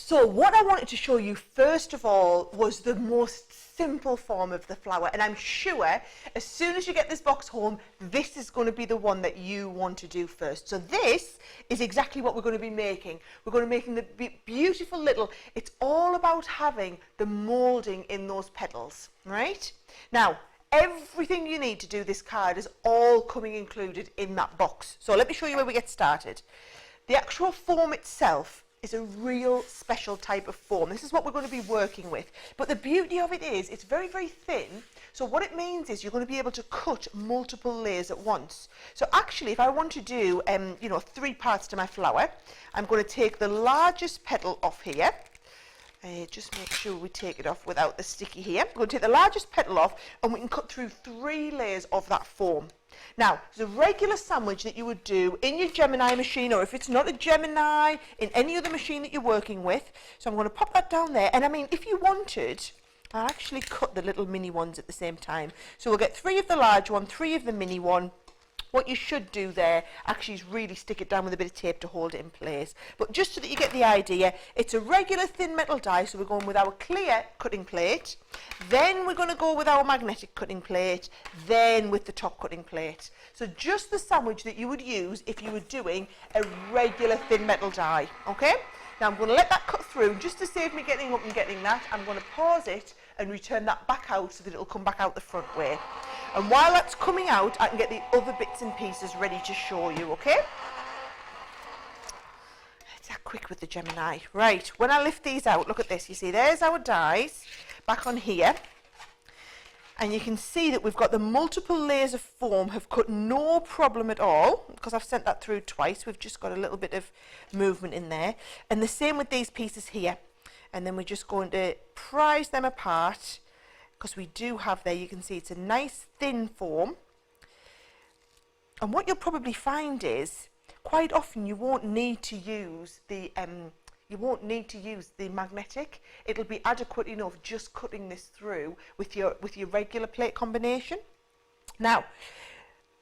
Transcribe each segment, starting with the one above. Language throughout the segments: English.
So what I wanted to show you first of all was the most simple form of the flower, and I'm sure as soon as you get this box home, this is going to be the one that you want to do first. So this is exactly what we're going to be making. We're going to be making the beautiful little, it's all about having the moulding in those petals, right? Now, everything you need to do this card is all coming included in that box. So let me show you where we get started. The actual foam itself is a real special type of foam. This is what we're going to be working with. But the beauty of it is it's very, very thin. So what it means is you're going to be able to cut multiple layers at once. So actually, if I want to do, 3 parts to my flower, I'm going to take the largest petal off here. Just make sure we take it off without the sticky here. We're going to take the largest petal off and we can cut through 3 layers of that foam. Now, the regular sandwich that you would do in your Gemini machine, or if it's not a Gemini, in any other machine that you're working with. So I'm going to pop that down there. And I mean, if you wanted, I'll actually cut the little mini ones at the same time. So we'll get 3 of the large one, 3 of the mini one. What you should do there actually is really stick it down with a bit of tape to hold it in place. But just so that you get the idea, it's a regular thin metal die, so we're going with our clear cutting plate, then we're going to go with our magnetic cutting plate, then with the top cutting plate. So just the sandwich that you would use if you were doing a regular thin metal die, okay? Now I'm going to let that cut through, just to save me getting up and getting that, I'm going to pause it and return that back out so that it'll come back out the front way. And while that's coming out, I can get the other bits and pieces ready to show you, okay? It's that quick with the Gemini. Right, when I lift these out, look at this. You see, there's our dies back on here. And you can see that we've got the multiple layers of foam have cut no problem at all, because I've sent that through twice. We've just got a little bit of movement in there. And the same with these pieces here. And then we're just going to prise them apart, because we do have there, you can see it's a nice thin foam. And what you'll probably find is quite often you won't need to use the magnetic. It'll be adequate enough just cutting this through with your regular plate combination. Now,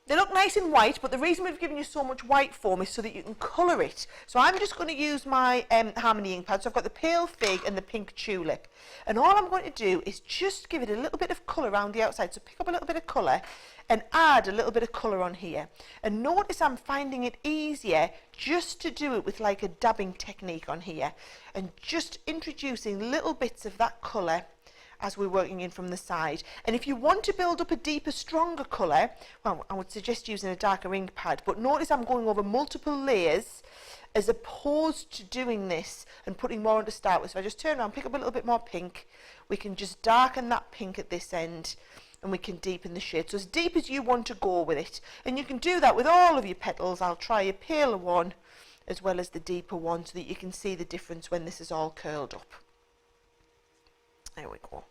they look nice and white, but the reason we've given you so much white foam is so that you can colour it. So I'm just going to use my Harmony ink pad. So I've got the pale fig and the pink tulip. And all I'm going to do is just give it a little bit of colour around the outside. So pick up a little bit of colour and add a little bit of colour on here. And notice I'm finding it easier just to do it with like a dabbing technique on here. And just introducing little bits of that colour as we're working in from the side. And if you want to build up a deeper, stronger colour, well, I would suggest using a darker ink pad. But notice I'm going over multiple layers as opposed to doing this and putting more on to start with. So if I just turn around, pick up a little bit more pink, we can just darken that pink at this end and we can deepen the shade. So as deep as you want to go with it. And you can do that with all of your petals. I'll try a paler one as well as the deeper one so that you can see the difference when this is all curled up. There we go.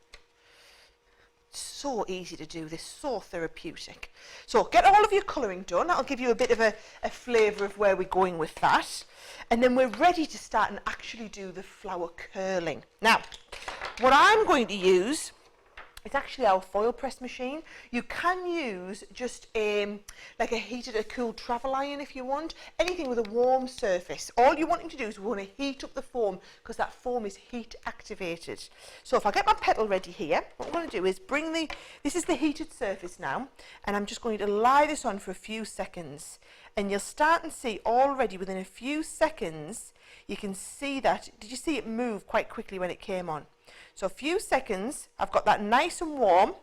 So easy to do this, so therapeutic. So get all of your colouring done. That'll give you a bit of a flavour of where we're going with that. And then we're ready to start and actually do the flower curling. Now, what I'm going to use is actually our foil press machine. You can use just like a heated, a cool travel iron if you want. Anything with a warm surface. All you're wanting to do is we want to heat up the foam because that foam is heat activated. So if I get my petal ready here, what I'm going to do is this is the heated surface now, and I'm just going to lie this on for a few seconds. And you'll start and see already within a few seconds, you can see that. Did you see it move quite quickly when it came on? So a few seconds, I've got that nice and warm.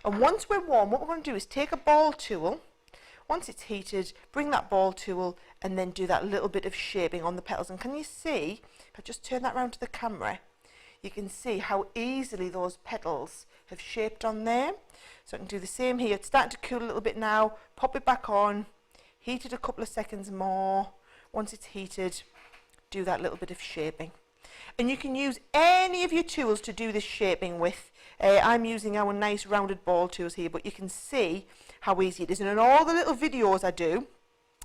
And once we're warm, what we're going to do is take a ball tool. Once it's heated, bring that ball tool and then do that little bit of shaping on the petals. And can you see, if I just turn that around to the camera, you can see how easily those petals have shaped on there. So I can do the same here. It's starting to cool a little bit now. Pop it back on. Heat it a couple of seconds more. Once it's heated, do that little bit of shaping. And you can use any of your tools to do this shaping with. I'm using our nice rounded ball tools here, but you can see how easy it is. And in all the little videos I do,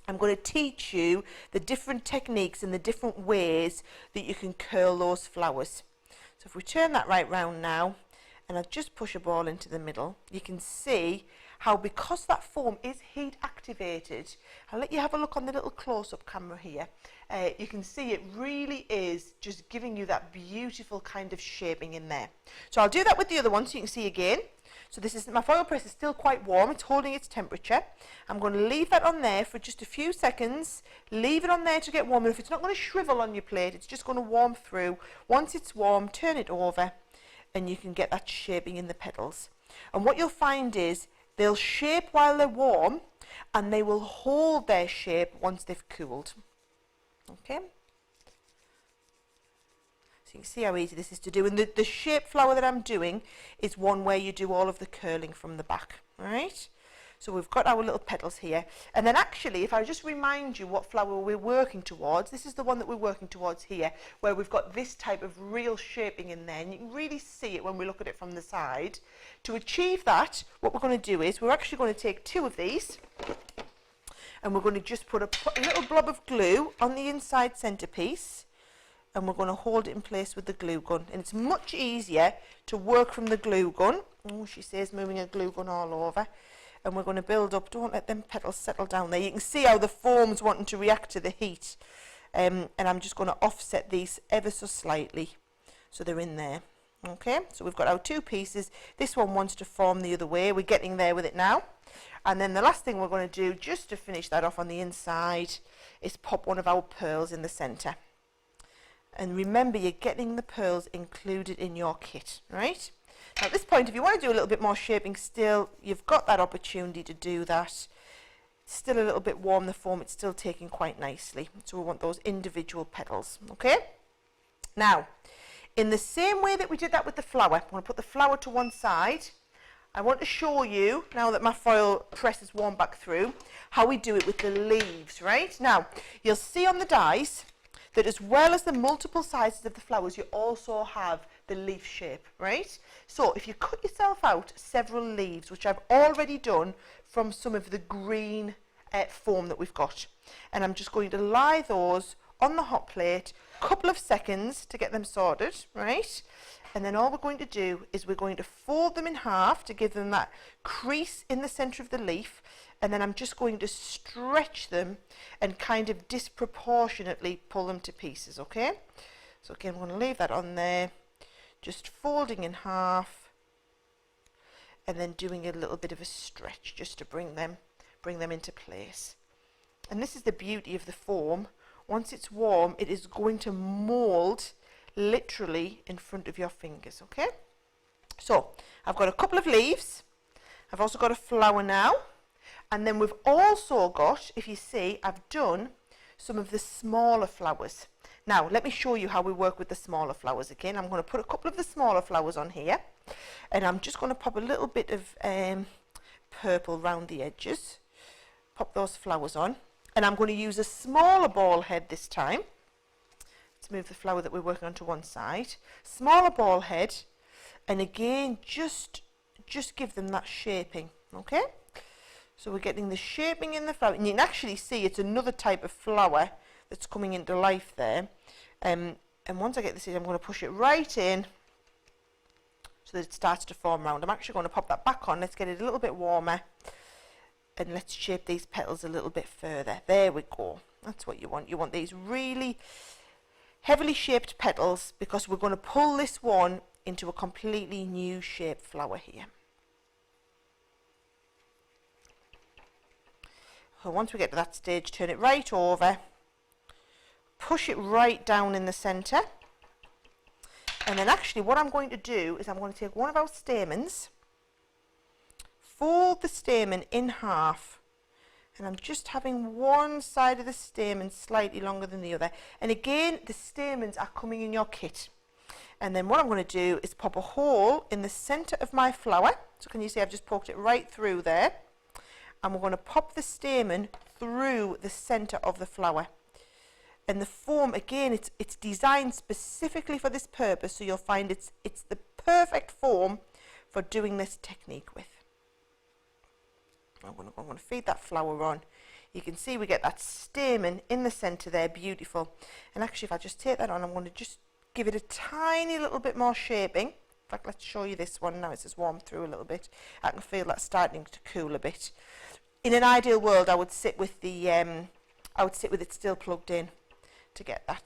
I'm going to teach you the different techniques and the different ways that you can curl those flowers. So if we turn that right round now, and I just push a ball into the middle, you can see how because that foam is heat activated, I'll let you have a look on the little close-up camera here. You can see it really is just giving you that beautiful kind of shaping in there. So I'll do that with the other one so you can see again. So this is, my foil press is still quite warm, it's holding its temperature. I'm going to leave that on there for just a few seconds, leave it on there to get warm. And if it's not going to shrivel on your plate, it's just going to warm through. Once it's warm, turn it over and you can get that shaping in the petals. And what you'll find is they'll shape while they're warm and they will hold their shape once they've cooled. Okay? So you can see how easy this is to do. And the shape flower that I'm doing is one where you do all of the curling from the back. Alright? So we've got our little petals here. And then actually, if I just remind you what flower we're working towards, this is the one that we're working towards here, where we've got this type of real shaping in there. And you can really see it when we look at it from the side. To achieve that, what we're going to do is we're actually going to take 2 of these and we're going to just put a little blob of glue on the inside centerpiece. And we're going to hold it in place with the glue gun. And it's much easier to work from the glue gun. Oh, she says moving a glue gun all over. And we're going to build up. Don't let them petals settle down there. You can see how the foam's wanting to react to the heat. And I'm just going to offset these ever so slightly so they're in there. Okay, so we've got our 2 pieces. This one wants to form the other way. We're getting there with it now. And then the last thing we're going to do, just to finish that off on the inside, is pop one of our pearls in the centre. And remember, you're getting the pearls included in your kit, right? Now at this point, if you want to do a little bit more shaping still, you've got that opportunity to do that. It's still a little bit warm, the foam, it's still taking quite nicely. So we want those individual petals, okay? Now, in the same way that we did that with the flower, I'm going to put the flower to one side. I want to show you, now that my foil press is warmed back through, how we do it with the leaves, right? Now, you'll see on the dies that as well as the multiple sizes of the flowers, you also have the leaf shape, right? So if you cut yourself out several leaves, which I've already done from some of the green foam that we've got, and I'm just going to lie those on the hot plate, a couple of seconds to get them sorted, right? And then all we're going to do is we're going to fold them in half to give them that crease in the centre of the leaf, and then I'm just going to stretch them and kind of disproportionately pull them to pieces, okay? So again, I'm going to leave that on there, just folding in half and then doing a little bit of a stretch just to bring them into place. And this is the beauty of the foam. Once it's warm, it is going to mould literally in front of your fingers, okay? So I've got a couple of leaves. I've also got a flower now. And then we've also got, if you see, I've done some of the smaller flowers. Now, let me show you how we work with the smaller flowers again. I'm going to put a couple of the smaller flowers on here. And I'm just going to pop a little bit of purple round the edges. Pop those flowers on. And I'm going to use a smaller ball head this time. Let's move the flower that we're working on to one side. Smaller ball head. And again, just give them that shaping, okay? So we're getting the shaping in the flower. And you can actually see it's another type of flower that's coming into life there. And once I get this in, I'm going to push it right in so that it starts to form round. I'm actually going to pop that back on. Let's get it a little bit warmer. And let's shape these petals a little bit further. There we go. That's what you want. You want these really heavily shaped petals because we're going to pull this one into a completely new shaped flower here. So once we get to that stage, turn it right over, push it right down in the centre, and then actually what I'm going to do is I'm going to take one of our stamens, fold the stamen in half, and I'm just having one side of the stamen slightly longer than the other. And again, the stamens are coming in your kit. And then what I'm going to do is pop a hole in the centre of my flower. So can you see I've just poked it right through there. And we're going to pop the stamen through the centre of the flower. And the foam, again, it's designed specifically for this purpose, so you'll find it's the perfect foam for doing this technique with. I'm going to feed that flower on. You can see we get that stamen in the centre there, beautiful. And actually, if I just take that on, I'm going to just give it a tiny little bit more shaping. In fact, let's show you this one now. It's just warmed through a little bit. I can feel that starting to cool a bit. In an ideal world, I would sit with it still plugged in to get that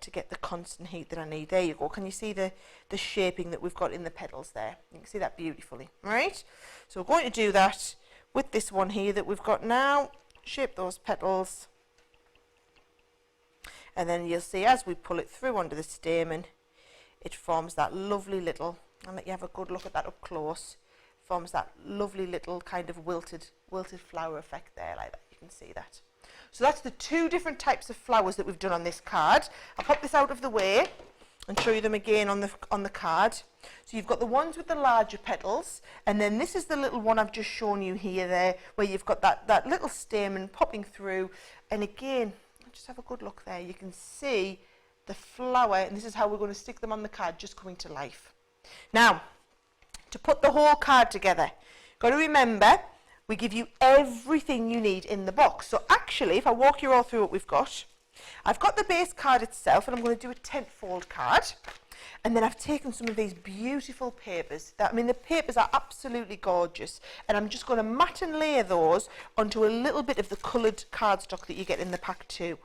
to get the constant heat that I need. There you go. Can you see the shaping that we've got in the petals there? You can see that beautifully, right? So we're going to do that with this one here that we've got now. Shape those petals, and then you'll see as we pull it through under the stamen, it forms that lovely little, I'll let you have a good look at that up close, forms that lovely little kind of wilted flower effect there, like that. You can see that. So that's the two different types of flowers that we've done on this card. I'll pop this out of the way and show you them again on the card. So you've got the ones with the larger petals, and then this is the little one I've just shown you here there, where you've got that little stamen popping through, and again, just have a good look there. You can see the flower, and this is how we're going to stick them on the card, just coming to life. Now, to put the whole card together, got to remember, we give you everything you need in the box. So actually, if I walk you all through what we've got, I've got the base card itself, and I'm going to do a 10-fold card. And then I've taken some of these beautiful papers. I mean, the papers are absolutely gorgeous. And I'm just going to mat and layer those onto a little bit of the coloured cardstock that you get in the pack too.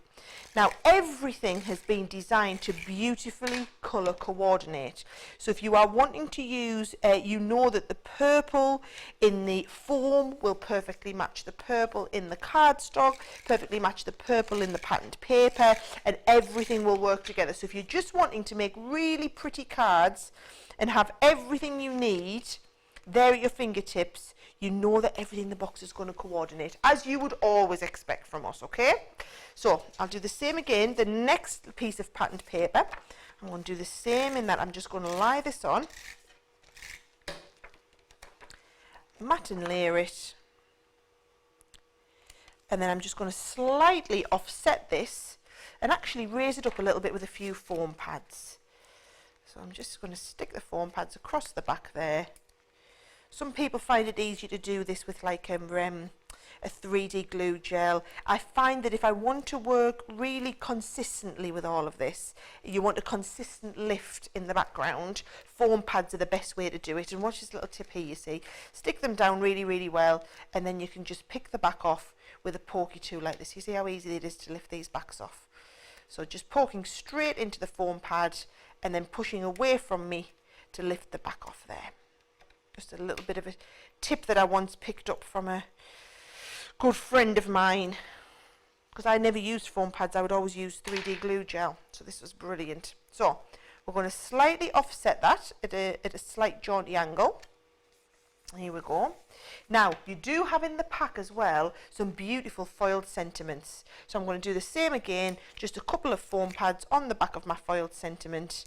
Now, everything has been designed to beautifully colour coordinate. So if you are wanting to use, you know that the purple in the foam will perfectly match the purple in the cardstock, perfectly match the purple in the patterned paper, and everything will work together. So if you're just wanting to make really pretty cards and have everything you need there at your fingertips, you know that everything in the box is going to coordinate, as you would always expect from us, okay? So I'll do the same again. The next piece of patterned paper, I'm going to do the same in that I'm just going to lie this on, mat and layer it, and then I'm just going to slightly offset this and actually raise it up a little bit with a few foam pads. So I'm just going to stick the foam pads across the back there. Some people find it easier to do this with like a 3D glue gel. I find that if I want to work really consistently with all of this, you want a consistent lift in the background, foam pads are the best way to do it. And watch this little tip here, you see. Stick them down really, really well, and then you can just pick the back off with a pokey tool like this. You see how easy it is to lift these backs off? So just poking straight into the foam pad and then pushing away from me to lift the back off there. Just a little bit of a tip that I once picked up from a good friend of mine, because I never used foam pads, I would always use 3D glue gel, so this was brilliant. So we're going to slightly offset that at a slight jaunty angle. Here we go. Now you do have in the pack as well some beautiful foiled sentiments, so I'm going to do the same again, just a couple of foam pads on the back of my foiled sentiment,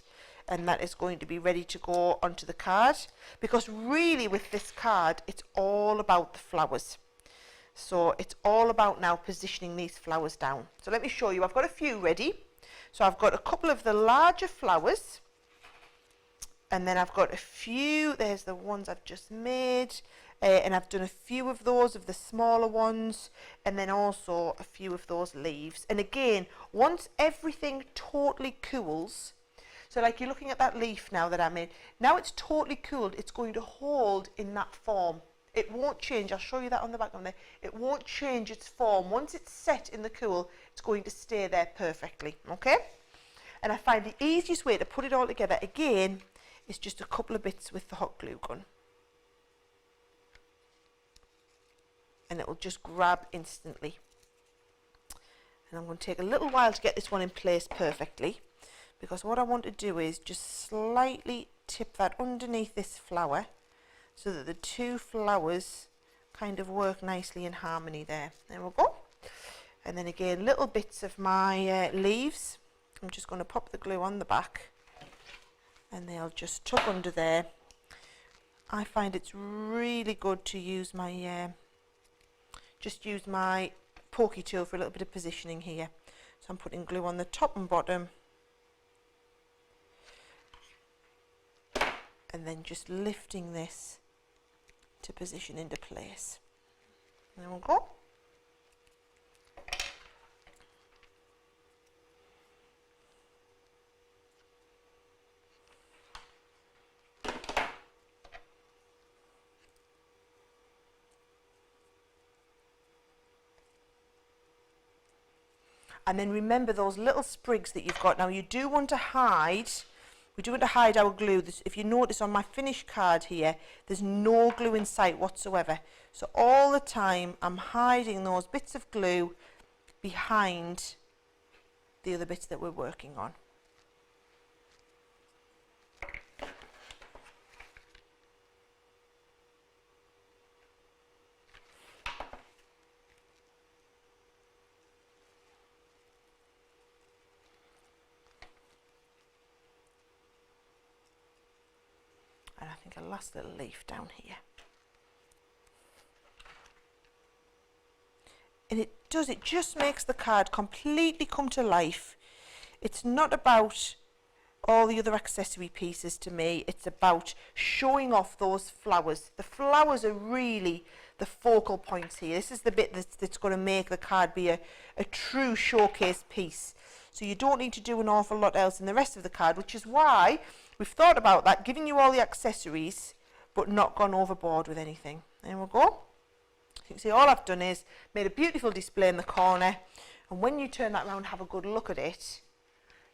and that is going to be ready to go onto the card, because really with this card it's all about the flowers. So it's all about now positioning these flowers down. So let me show you. I've got a few ready. So I've got a couple of the larger flowers, and then I've got a few, there's the ones I've just made, and I've done a few of those of the smaller ones, and then also a few of those leaves. And again, once everything totally cools, so like you're looking at that leaf now that I made, now it's totally cooled, it's going to hold in that form. It won't change. I'll show you that on the background there. It won't change its form. Once it's set in the cool, it's going to stay there perfectly, okay? And I find the easiest way to put it all together, again, is just a couple of bits with the hot glue gun. And it will just grab instantly. And I'm going to take a little while to get this one in place perfectly, because what I want to do is just slightly tip that underneath this flower so that the two flowers kind of work nicely in harmony there. There we go. And then again, little bits of my leaves. I'm just going to pop the glue on the back and they'll just tuck under there. I find it's really good to use my just use my pokey tool for a little bit of positioning here. So I'm putting glue on the top and bottom, and then just lifting this to position into place. There we go. And then remember those little sprigs that you've got. Now you do want to hide, we do want to hide our glue. If you notice on my finished card here, there's no glue in sight whatsoever. So all the time I'm hiding those bits of glue behind the other bits that we're working on. And I think a last little leaf down here. And it just makes the card completely come to life. It's not about all the other accessory pieces to me, it's about showing off those flowers. The flowers are really the focal points here. This is the bit that's going to make the card be a true showcase piece. So you don't need to do an awful lot else in the rest of the card, which is why we've thought about that, giving you all the accessories, but not gone overboard with anything. There we go. You can see all I've done is made a beautiful display in the corner, and when you turn that around, have a good look at it,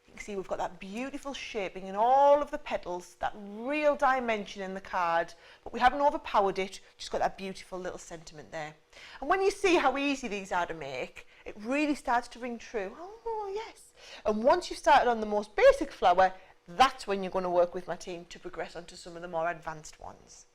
you can see we've got that beautiful shaping in all of the petals, that real dimension in the card, but we haven't overpowered it, just got that beautiful little sentiment there. And when you see how easy these are to make, it really starts to ring true. Oh yes. And once you've started on the most basic flower, that's when you're going to work with my team to progress onto some of the more advanced ones.